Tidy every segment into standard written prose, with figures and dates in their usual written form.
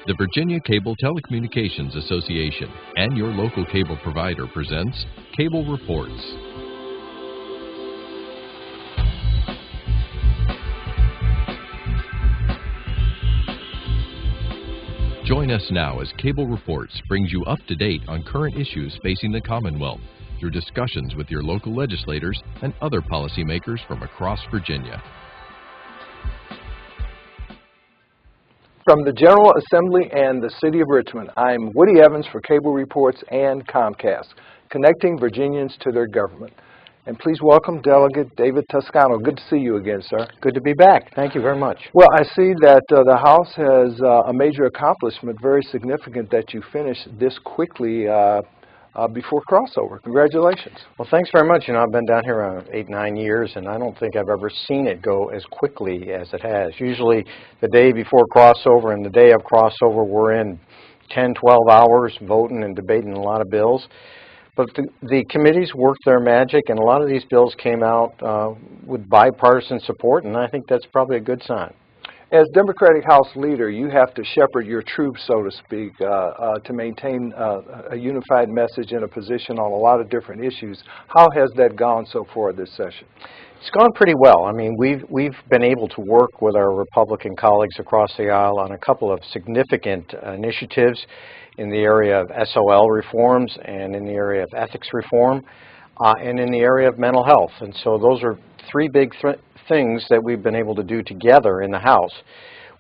The Virginia Cable Telecommunications Association and your local cable provider presents Cable Reports. Join us now as Cable Reports brings you up to date on current issues facing the Commonwealth through discussions with your local legislators and other policymakers from across Virginia. From the General Assembly and the City of Richmond, I'm Woody Evans for Cable Reports and Comcast, connecting Virginians to their government. And please welcome Delegate David Toscano. Good to see you again, sir. Good to be back. Thank you very much. Well, I see that the House has a major accomplishment, very significant that you finished this quickly before crossover. Congratulations. Well, thanks very much. You know, I've been down here around 8-9 years, and I don't think I've ever seen it go as quickly as it has. Usually the day before crossover and the day of crossover, we're in 10, 12 hours voting and debating a lot of bills. But the committees worked their magic, and a lot of these bills came out with bipartisan support, and I think that's probably a good sign. As Democratic House leader, you have to shepherd your troops, so to speak, to maintain a unified message and a position on a lot of different issues. How has that gone so far this session? It's gone pretty well. I mean, we've been able to work with our Republican colleagues across the aisle on a couple of significant initiatives in the area of SOL reforms and in the area of ethics reform and in the area of mental health. And so those are three big things that we've been able to do together in the House.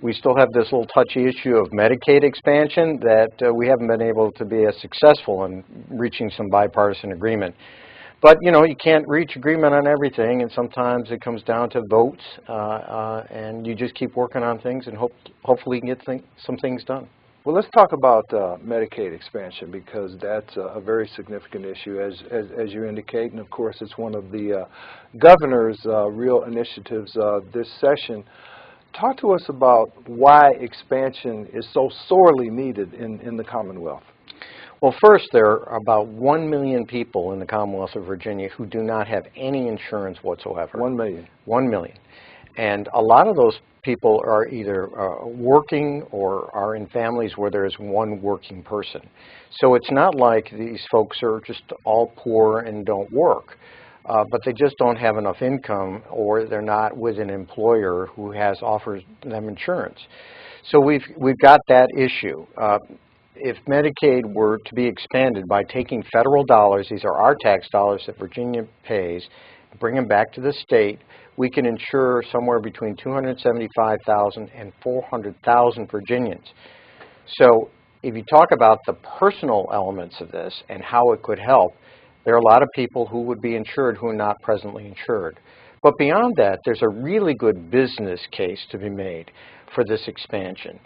We still have this little touchy issue of Medicaid expansion that we haven't been able to be as successful in reaching some bipartisan agreement. But, you know, you can't reach agreement on everything, and sometimes it comes down to votes, and you just keep working on things and hopefully you can get some things done. Well, let's talk about Medicaid expansion, because that's a very significant issue, as you indicate, and of course it's one of the governor's real initiatives this session. Talk to us about why expansion is so sorely needed in the Commonwealth. Well, first, there are about 1 million people in the Commonwealth of Virginia who do not have any insurance whatsoever. 1 million. 1 million. And a lot of those people are either working or are in families where there is one working person. So it's not like these folks are just all poor and don't work, but they just don't have enough income, or they're not with an employer who offers them insurance. So we've got that issue. If Medicaid were to be expanded by taking federal dollars, these are our tax dollars that Virginia pays, bring them back to the state, we can insure somewhere between 275,000 and 400,000 Virginians. So if you talk about the personal elements of this and how it could help, there are a lot of people who would be insured who are not presently insured. But beyond that, there's a really good business case to be made for this expansion.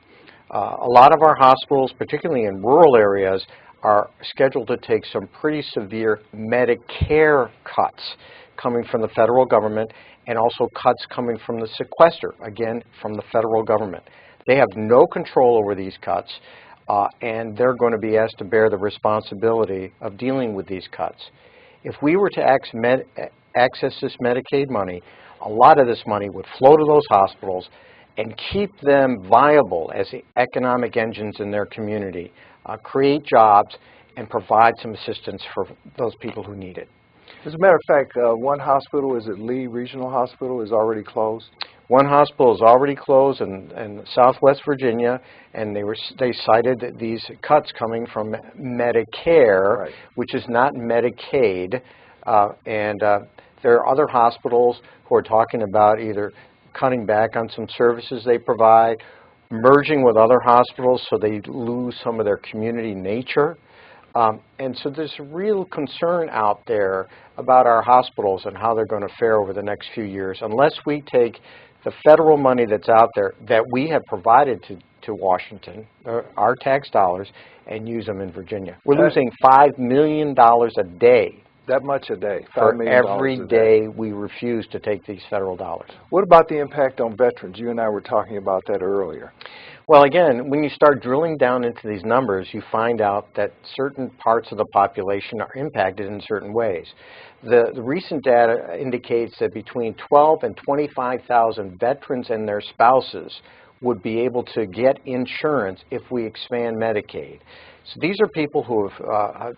A lot of our hospitals, particularly in rural areas, are scheduled to take some pretty severe Medicare cuts coming from the federal government, and also cuts coming from the sequester, again, from the federal government. They have no control over these cuts, and they're going to be asked to bear the responsibility of dealing with these cuts. If we were to access this Medicaid money, a lot of this money would flow to those hospitals and keep them viable as economic engines in their community, create jobs, and provide some assistance for those people who need it. As a matter of fact, one hospital, is it Lee Regional Hospital, is already closed? One hospital is already closed in Southwest Virginia, and they cited these cuts coming from Medicare, right, which is not Medicaid. There are other hospitals who are talking about either cutting back on some services they provide, merging with other hospitals so they lose some of their community nature. And so there's a real concern out there about our hospitals and how they're going to fare over the next few years unless we take the federal money that's out there that we have provided to Washington, our tax dollars, and use them in Virginia. We're losing $5 million a day. That much a day? For every day we refuse to take these federal dollars. What about the impact on veterans? You and I were talking about that earlier. Well, again, when you start drilling down into these numbers, you find out that certain parts of the population are impacted in certain ways. The recent data indicates that between 12 and 25,000 veterans and their spouses would be able to get insurance if we expand Medicaid. So these are people who have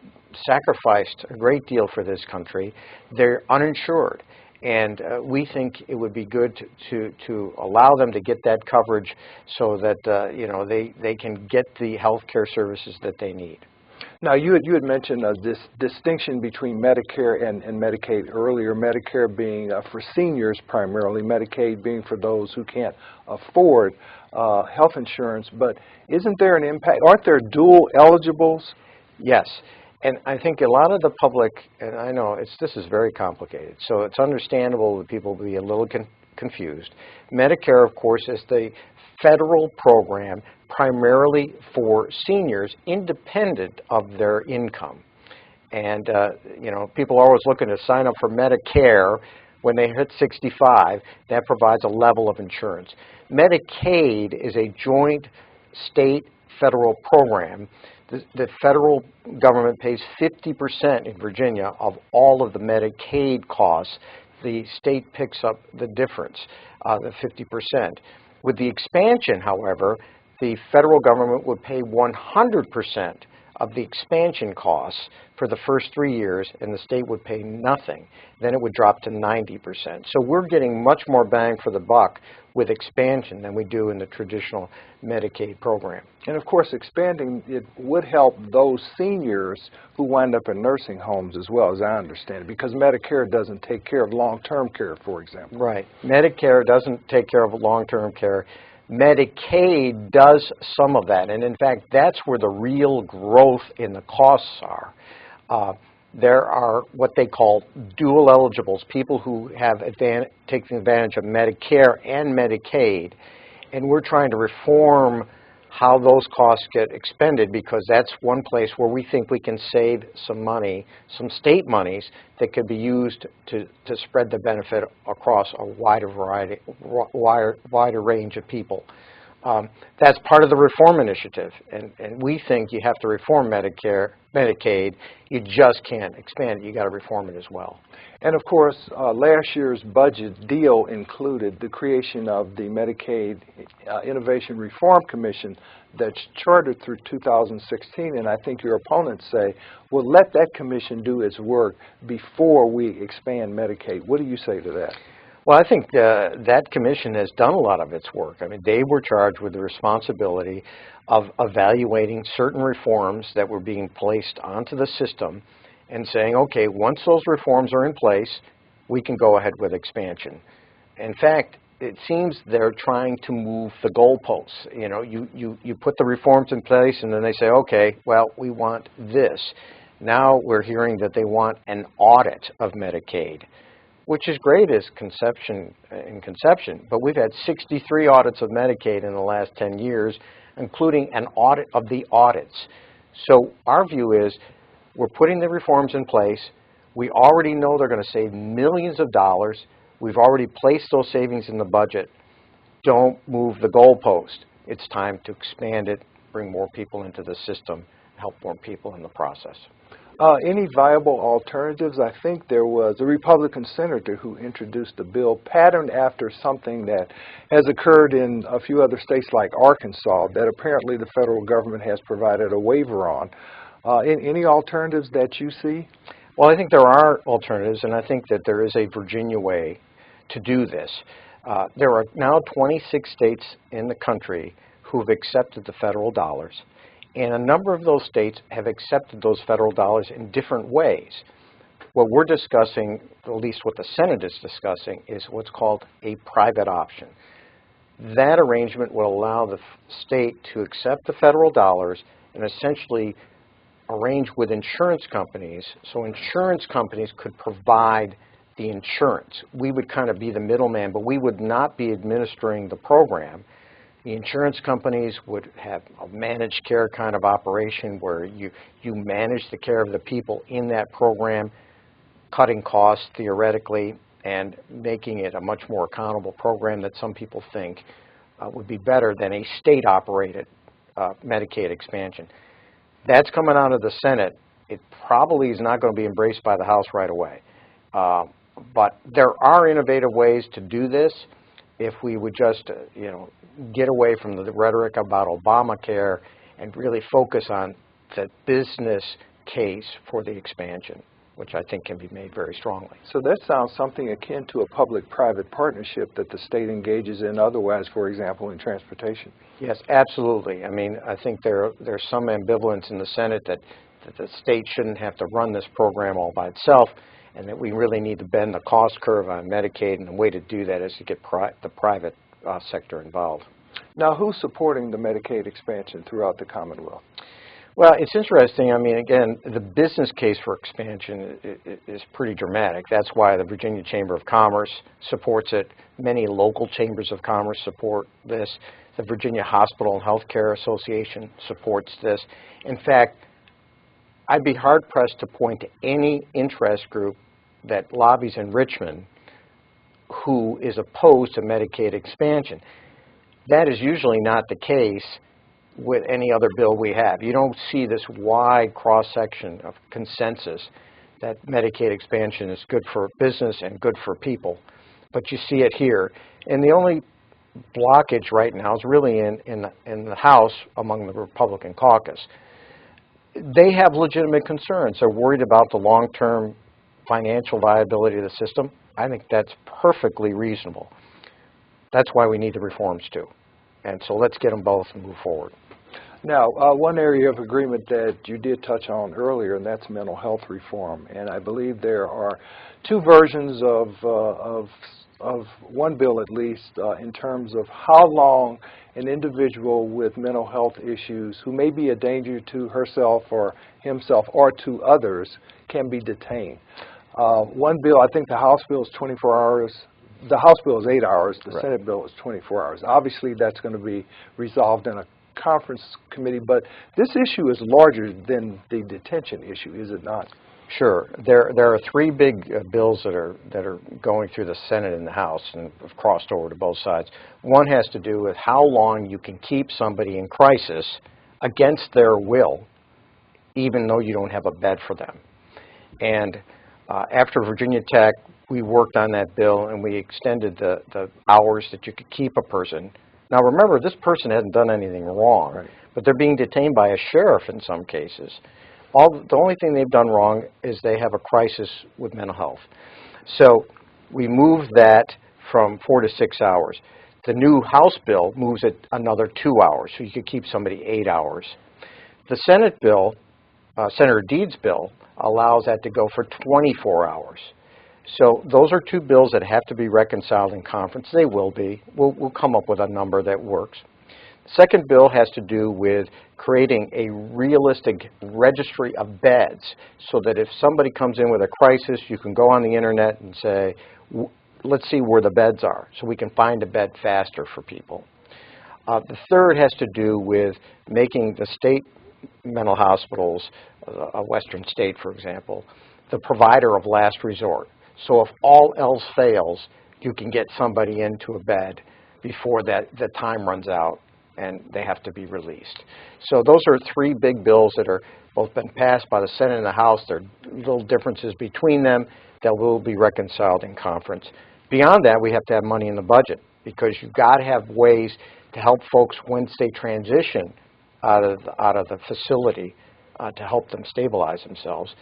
sacrificed a great deal for this country. They're uninsured. And we think it would be good to allow them to get that coverage so that they can get the health care services that they need. Now, you had mentioned this distinction between Medicare and Medicaid earlier, Medicare being for seniors primarily, Medicaid being for those who can't afford health insurance. But isn't there an impact? Aren't there dual eligibles? Yes. And I think a lot of the public, and I know this is very complicated, so it's understandable that people be a little confused. Medicare, of course, is the federal program primarily for seniors independent of their income. And, people are always looking to sign up for Medicare when they hit 65. That provides a level of insurance. Medicaid is a joint state-federal program. The federal government pays 50% in Virginia of all of the Medicaid costs. The state picks up the difference, the 50%. With the expansion, however, the federal government would pay 100% of the expansion costs for the first 3 years, and the state would pay nothing. Then it would drop to 90%. So we're getting much more bang for the buck with expansion than we do in the traditional Medicaid program. And of course, expanding it would help those seniors who wind up in nursing homes as well, as I understand it, because Medicare doesn't take care of long-term care, for example. Right. Medicare doesn't take care of long-term care. Medicaid does some of that, and in fact, that's where the real growth in the costs are. There are what they call dual eligibles, people who have taken advantage of Medicare and Medicaid, and we're trying to reform how those costs get expended, because that's one place where we think we can save some money, some state monies that could be used to spread the benefit across a wider range of people. That's part of the reform initiative, and we think you have to reform Medicaid. You just can't expand it. You got to reform it as well. And of course, last year's budget deal included the creation of the Medicaid Innovation Reform Commission that's chartered through 2016, and I think your opponents say, well, let that commission do its work before we expand Medicaid. What do you say to that? Well, I think that commission has done a lot of its work. I mean, they were charged with the responsibility of evaluating certain reforms that were being placed onto the system and saying, okay, once those reforms are in place, we can go ahead with expansion. In fact, it seems they're trying to move the goalposts. You put the reforms in place, and then they say, okay, well, we want this. Now we're hearing that they want an audit of Medicaid, which is great as conception, but we've had 63 audits of Medicaid in the last 10 years, including an audit of the audits. So our view is we're putting the reforms in place. We already know they're going to save millions of dollars. We've already placed those savings in the budget. Don't move the goalpost. It's time to expand it, bring more people into the system, help more people in the process. Any viable alternatives? I think there was a Republican senator who introduced a bill patterned after something that has occurred in a few other states like Arkansas that apparently the federal government has provided a waiver on. Any alternatives that you see? Well, I think there are alternatives, and I think that there is a Virginia way to do this. There are now 26 states in the country who have accepted the federal dollars. And a number of those states have accepted those federal dollars in different ways. What we're discussing, at least what the Senate is discussing, is what's called a private option. That arrangement will allow the state to accept the federal dollars and essentially arrange with insurance companies, so insurance companies could provide the insurance. We would kind of be the middleman, but we would not be administering the program. The insurance companies would have a managed care kind of operation where you manage the care of the people in that program, cutting costs theoretically and making it a much more accountable program that some people think would be better than a state-operated Medicaid expansion. That's coming out of the Senate. It probably is not going to be embraced by the House right away. But there are innovative ways to do this. if we would just, get away from the rhetoric about Obamacare and really focus on the business case for the expansion, which I think can be made very strongly. So that sounds something akin to a public-private partnership that the state engages in otherwise, for example, in transportation. Yes, absolutely. I mean, I think there's some ambivalence in the Senate that the state shouldn't have to run this program all by itself, and that we really need to bend the cost curve on Medicaid, and the way to do that is to get the private sector involved. Now, who's supporting the Medicaid expansion throughout the Commonwealth? Well, it's interesting. I mean, again, the business case for expansion is pretty dramatic. That's why the Virginia Chamber of Commerce supports it. Many local chambers of commerce support this. The Virginia Hospital and Healthcare Association supports this. In fact, I'd be hard-pressed to point to any interest group that lobbies in Richmond who is opposed to Medicaid expansion. That is usually not the case with any other bill we have. You don't see this wide cross-section of consensus that Medicaid expansion is good for business and good for people, but you see it here. And the only blockage right now is really in the House among the Republican caucus. They have legitimate concerns. They're worried about the long-term financial viability of the system. I think that's perfectly reasonable. That's why we need the reforms too. And so let's get them both and move forward. Now, one area of agreement that you did touch on earlier, and that's mental health reform. And I believe there are two versions of one bill, at least, in terms of how long an individual with mental health issues who may be a danger to herself or himself or to others can be detained. One bill, I think the House bill is 24 hours. The House bill is 8 hours. The Right. Senate bill is 24 hours. Obviously, that's going to be resolved in a conference committee, but this issue is larger than the detention issue, is it not? Sure. There are three big bills that are going through the Senate and the House and have crossed over to both sides. One has to do with how long you can keep somebody in crisis against their will, even though you don't have a bed for them. And after Virginia Tech, we worked on that bill and we extended the hours that you could keep a person. Now remember, this person hasn't done anything wrong, Right. but they're being detained by a sheriff in some cases. The only thing they've done wrong is they have a crisis with mental health. So we moved that from 4 to 6 hours. The new House bill moves it another 2 hours, so you could keep somebody 8 hours. The Senate bill, Senator Deed's bill, allows that to go for 24 hours. So those are two bills that have to be reconciled in conference. They will be. We'll come up with a number that works. The second bill has to do with creating a realistic registry of beds so that if somebody comes in with a crisis, you can go on the internet and say, let's see where the beds are, so we can find a bed faster for people. The third has to do with making the state mental hospitals, a western state, for example, the provider of last resort. So if all else fails, you can get somebody into a bed before the time runs out and they have to be released. So those are three big bills that are both been passed by the Senate and the House. There are little differences between them that will be reconciled in conference. Beyond that, we have to have money in the budget because you've got to have ways to help folks once they transition out of the facility to help them stabilize themselves.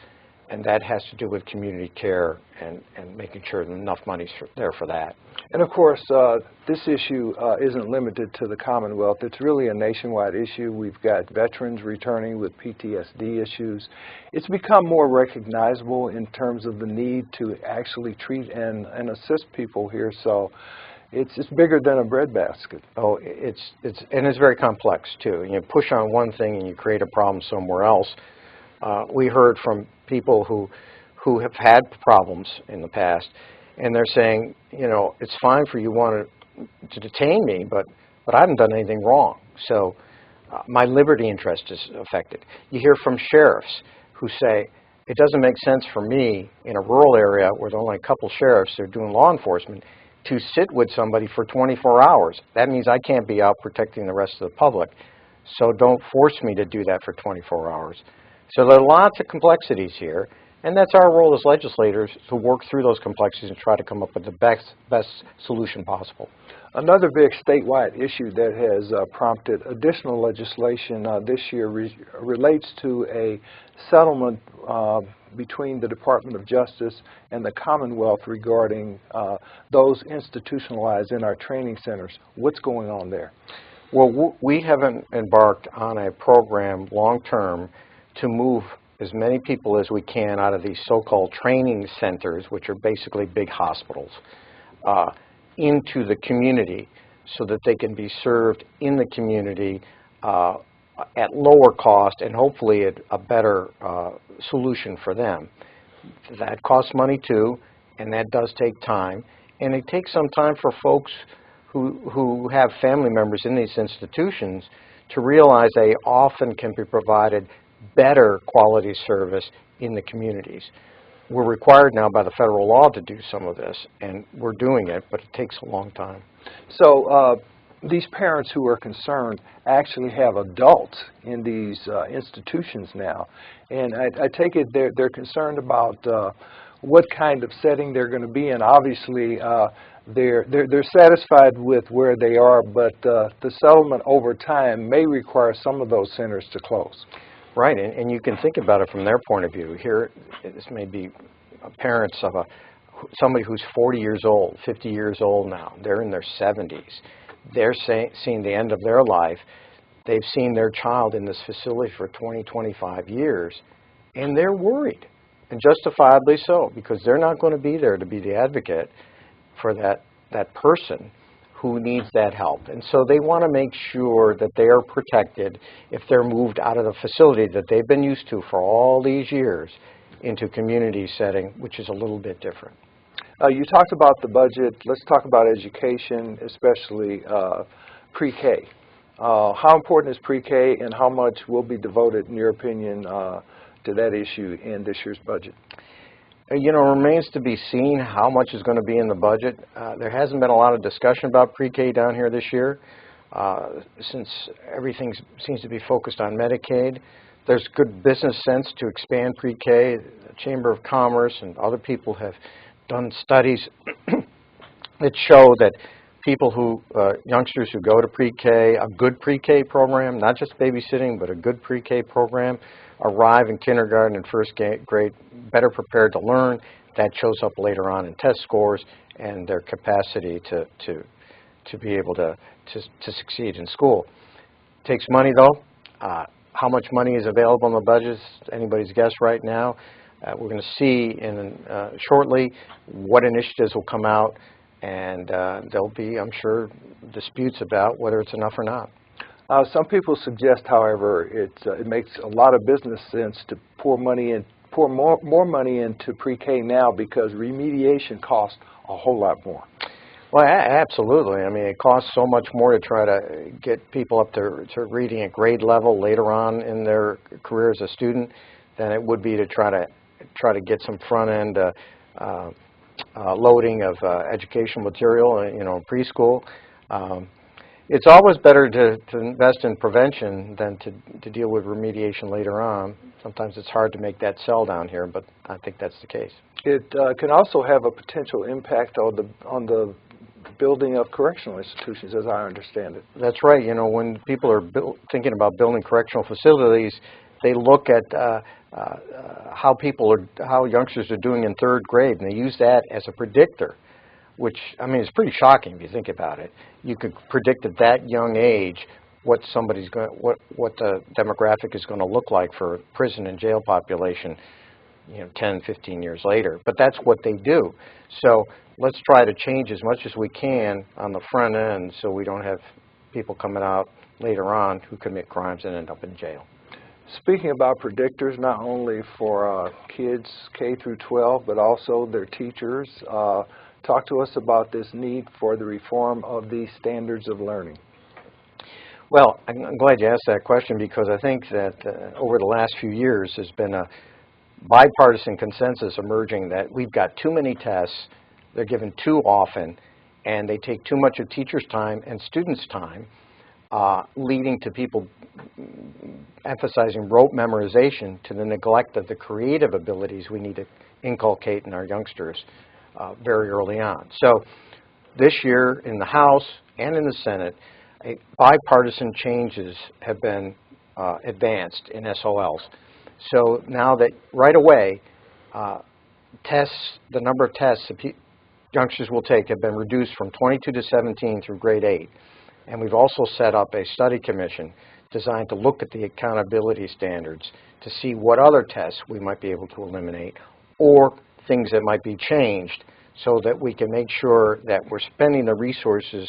And that has to do with community care and making sure enough money's there for that. And of course, this issue isn't limited to the Commonwealth. It's really a nationwide issue. We've got veterans returning with PTSD issues. It's become more recognizable in terms of the need to actually treat and assist people here. So it's bigger than a breadbasket. Oh, it's very complex too. You push on one thing and you create a problem somewhere else. We heard from people who have had problems in the past, and they're saying, it's fine for you to detain me, but I haven't done anything wrong. So my liberty interest is affected. You hear from sheriffs who say, it doesn't make sense for me in a rural area where there are only a couple sheriffs that are doing law enforcement to sit with somebody for 24 hours. That means I can't be out protecting the rest of the public. So don't force me to do that for 24 hours. So there are lots of complexities here. And that's our role as legislators, to work through those complexities and try to come up with the best solution possible. Another big statewide issue that has prompted additional legislation this year relates to a settlement between the Department of Justice and the Commonwealth regarding those institutionalized in our training centers. What's going on there? Well, we haven't embarked on a program long-term to move as many people as we can out of these so-called training centers, which are basically big hospitals, into the community so that they can be served in the community at lower cost and hopefully at a better solution for them. That costs money too, and that does take time. And it takes some time for folks who have family members in these institutions to realize they often can be provided better quality service in the communities. We're required now by the federal law to do some of this, and we're doing it, but it takes a long time. So these parents who are concerned actually have adults in these institutions now, and I take it they're concerned about what kind of setting they're going to be in. Obviously, they're satisfied with where they are, but the settlement over time may require some of those centers to close. Right, and you can think about it from their point of view. Here, this may be parents of somebody who's 40 years old, 50 years old now. They're in their 70s. They're seeing the end of their life. They've seen their child in this facility for 20, 25 years, and they're worried, and justifiably so, because they're not going to be there to be the advocate for that person who needs that help. And so they want to make sure that they are protected if they're moved out of the facility that they've been used to for all these years into a community setting, which is a little bit different. You talked about the budget. Let's talk about education, especially pre-K. How important is pre-K, and how much will be devoted, in your opinion, to that issue in this year's budget? You know, it remains to be seen how much is going to be in the budget. There hasn't been a lot of discussion about pre-K down here this year, since everything seems to be focused on Medicaid. There's good business sense to expand pre-K. The Chamber of Commerce and other people have done studies that show that people youngsters who go to pre-K, a good pre-K program, not just babysitting, but a good pre-K program, arrive in kindergarten and first grade better prepared to learn. That shows up later on in test scores and their capacity to be able to succeed in school. It takes money, though. How much money is available in the budget is anybody's guess right now. We're going to see shortly what initiatives will come out, and there'll be, I'm sure, disputes about whether it's enough or not. Some people suggest, however, it makes a lot of business sense to pour more money into pre-K now because remediation costs a whole lot more. Well, absolutely. I mean, it costs so much more to try to get people up to reading at grade level later on in their career as a student than it would be to try to get some front-end loading of educational material, preschool. It's always better to invest in prevention than to deal with remediation later on. Sometimes it's hard to make that sell down here, but I think that's the case. It can also have a potential impact on the building of correctional institutions, as I understand it. That's right. You know, when people are thinking about building correctional facilities, they look at how youngsters are doing in third grade, and they use that as a predictor, which, I mean, is pretty shocking if you think about it. You could predict at that young age what the demographic is going to look like for prison and jail population, 10, 15 years later. But that's what they do. So let's try to change as much as we can on the front end so we don't have people coming out later on who commit crimes and end up in jail. Speaking about predictors, not only for kids K through 12, but also their teachers, talk to us about this need for the reform of these standards of learning. Well, I'm glad you asked that question because I think that over the last few years there's been a bipartisan consensus emerging that we've got too many tests, they're given too often, and they take too much of teachers' time and students' time leading to people emphasizing rote memorization to the neglect of the creative abilities we need to inculcate in our youngsters very early on. So this year in the House and in the Senate, bipartisan changes have been advanced in SOLs. So now that right away, the number of tests that youngsters will take have been reduced from 22 to 17 through grade 8. And we've also set up a study commission designed to look at the accountability standards to see what other tests we might be able to eliminate or things that might be changed so that we can make sure that we're spending the resources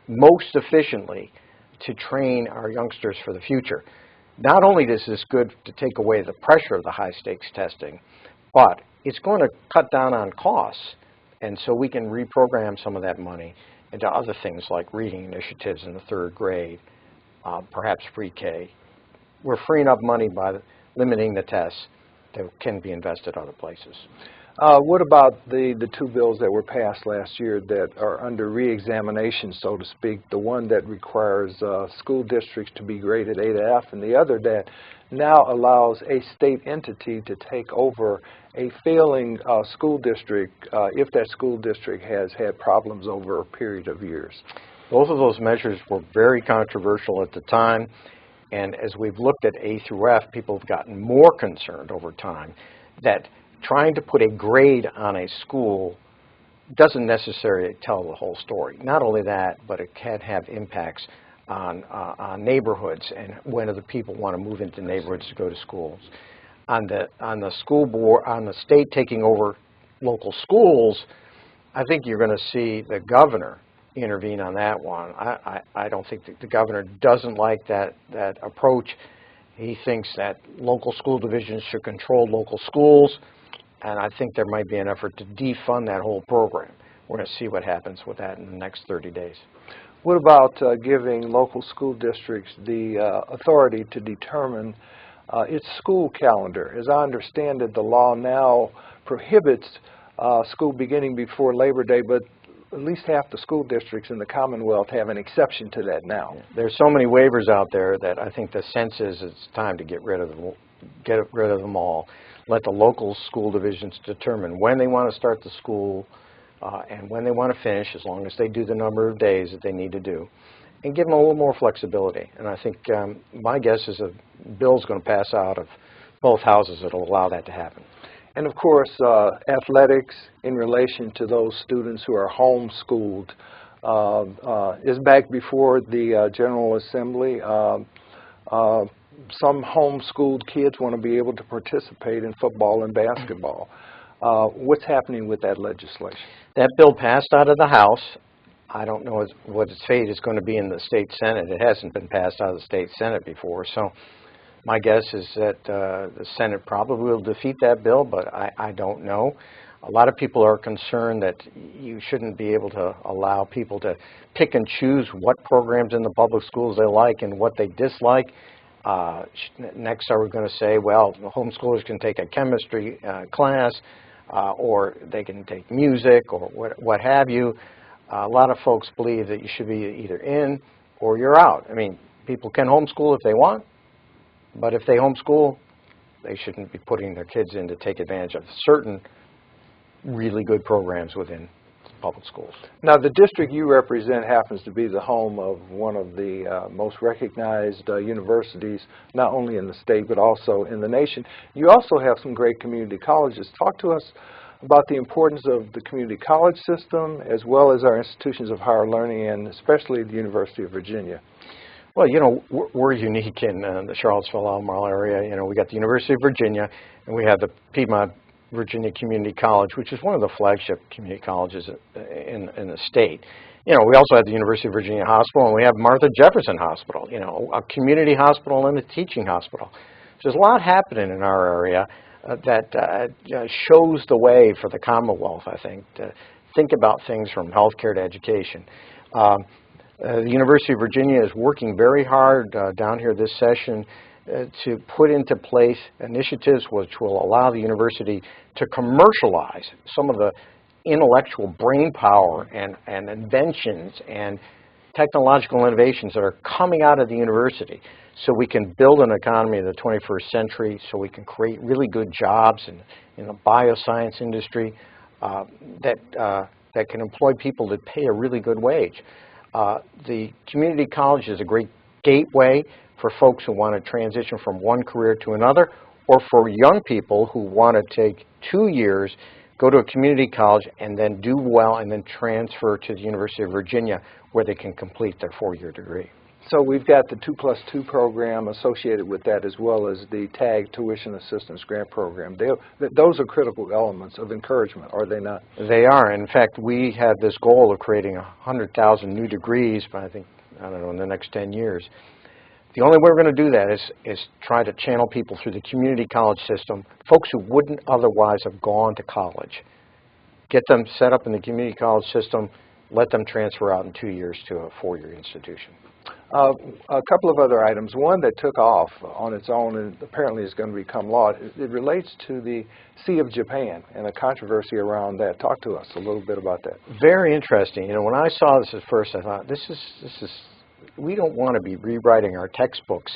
most efficiently to train our youngsters for the future. Not only is this good to take away the pressure of the high-stakes testing, but it's going to cut down on costs, and so we can reprogram some of that money into other things like reading initiatives in the 3rd grade, perhaps pre-K. We're freeing up money by limiting the tests that can be invested other places. What about the 2 bills that were passed last year that are under re-examination, so to speak, the one that requires school districts to be graded A to F and the other that now allows a state entity to take over a failing school district if that school district has had problems over a period of years? Both of those measures were very controversial at the time, and as we've looked at A through F, people have gotten more concerned over time that trying to put a grade on a school doesn't necessarily tell the whole story. Not only that, but it can have impacts on neighborhoods and when other people want to move into neighborhoods to go to schools. On the school board, on the state taking over local schools, I think you're going to see the governor intervene on that one. I don't think the governor doesn't like that approach. He thinks that local school divisions should control local schools, and I think there might be an effort to defund that whole program. We're going to see what happens with that in the next 30 days. What about giving local school districts the authority to determine its school calendar? As I understand it, the law now prohibits school beginning before Labor Day, but at least half the school districts in the Commonwealth have an exception to that now. There's so many waivers out there that I think the sense is it's time to get rid of them all. Let the local school divisions determine when they want to start the school and when they want to finish, as long as they do the number of days that they need to do, and give them a little more flexibility. And I think my guess is a bill's going to pass out of both houses that will allow that to happen. And of course, athletics in relation to those students who are homeschooled is back before the General Assembly. Some homeschooled kids want to be able to participate in football and basketball. What's happening with that legislation? That bill passed out of the House. I don't know what its fate is going to be in the state Senate. It hasn't been passed out of the state Senate before, so my guess is that the Senate probably will defeat that bill, but I don't know. A lot of people are concerned that you shouldn't be able to allow people to pick and choose what programs in the public schools they like and what they dislike. Next, are we going to say, well, homeschoolers can take a chemistry class or they can take music or what have you. A lot of folks believe that you should be either in or you're out. I mean, people can homeschool if they want, but if they homeschool, they shouldn't be putting their kids in to take advantage of certain really good programs within public schools. Now, the district you represent happens to be the home of one of the most recognized universities, not only in the state, but also in the nation. You also have some great community colleges. Talk to us about the importance of the community college system, as well as our institutions of higher learning, and especially the University of Virginia. Well, you know, we're unique in the Charlottesville, Albemarle area. You know, we got the University of Virginia, and we have the Piedmont Virginia Community College, which is one of the flagship community colleges in the state. You know, we also have the University of Virginia Hospital, and we have Martha Jefferson Hospital, you know, a community hospital and a teaching hospital. So there's a lot happening in our area that shows the way for the Commonwealth, I think, to think about things from healthcare to education. The University of Virginia is working very hard down here this session to put into place initiatives which will allow the university to commercialize some of the intellectual brain power and inventions and technological innovations that are coming out of the university so we can build an economy of the 21st century, so we can create really good jobs in the bioscience industry that can employ people that pay a really good wage. The community college is a great gateway for folks who want to transition from one career to another, or for young people who want to take 2 years, go to a community college, and then do well, and then transfer to the University of Virginia, where they can complete their 4-year degree. So we've got the 2+2 program associated with that, as well as the TAG Tuition Assistance Grant Program. Those are critical elements of encouragement, are they not? They are. In fact, we have this goal of creating 100,000 new degrees by, I don't know, in the next 10 years. The only way we're going to do that is try to channel people through the community college system, folks who wouldn't otherwise have gone to college. Get them set up in the community college system, let them transfer out in 2 years to a 4-year institution. A couple of other items. One that took off on its own and apparently is going to become law. It relates to the Sea of Japan and a controversy around that. Talk to us a little bit about that. Very interesting. You know, when I saw this at first, I thought, we don't want to be rewriting our textbooks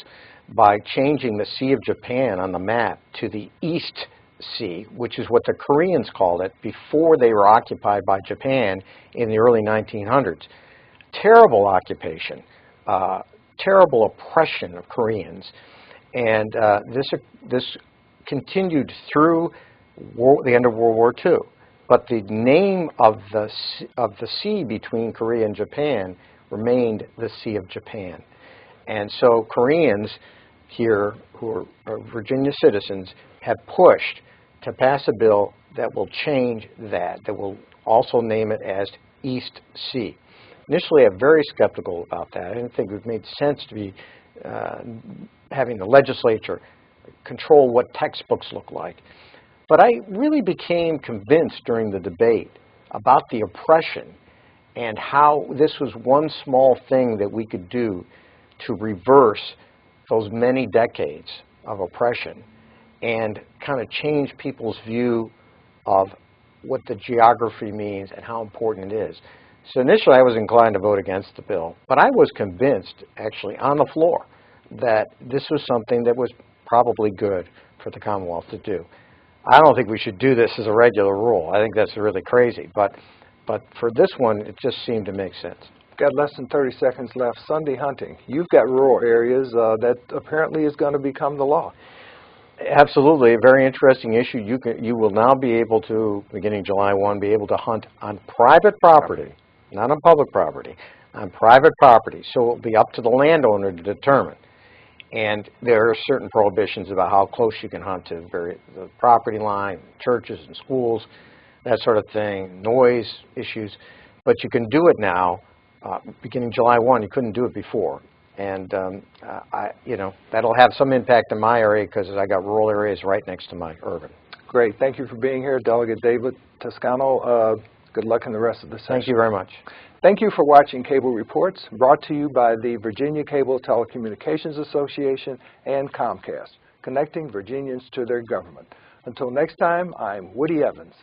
by changing the Sea of Japan on the map to the East Sea, which is what the Koreans called it before they were occupied by Japan in the early 1900s. Terrible occupation, terrible oppression of Koreans, and this continued through the end of World War II. But the name of the sea between Korea and Japan remained the Sea of Japan. And so Koreans here, who are Virginia citizens, have pushed to pass a bill that will change that will also name it as East Sea. Initially, I'm very skeptical about that. I didn't think it made sense to be having the legislature control what textbooks look like. But I really became convinced during the debate about the oppression and how this was one small thing that we could do to reverse those many decades of oppression and kind of change people's view of what the geography means and how important it is. So initially I was inclined to vote against the bill, but I was convinced, actually, on the floor, that this was something that was probably good for the Commonwealth to do. I don't think we should do this as a regular rule. I think that's really crazy, but for this one, it just seemed to make sense. Got less than 30 seconds left. Sunday hunting. You've got rural areas that apparently is going to become the law. Absolutely, a very interesting issue. You will now be able to, beginning July 1, be able to hunt on private property, not on public property, on private property. So it will be up to the landowner to determine. And there are certain prohibitions about how close you can hunt to the property line, churches and schools, that sort of thing, noise issues. But you can do it now, beginning July 1. You couldn't do it before. And, that'll have some impact in my area because I got rural areas right next to my urban. Great. Thank you for being here, Delegate David Toscano. Good luck in the rest of the session. Thank you very much. Thank you for watching Cable Reports, brought to you by the Virginia Cable Telecommunications Association and Comcast, connecting Virginians to their government. Until next time, I'm Woody Evans.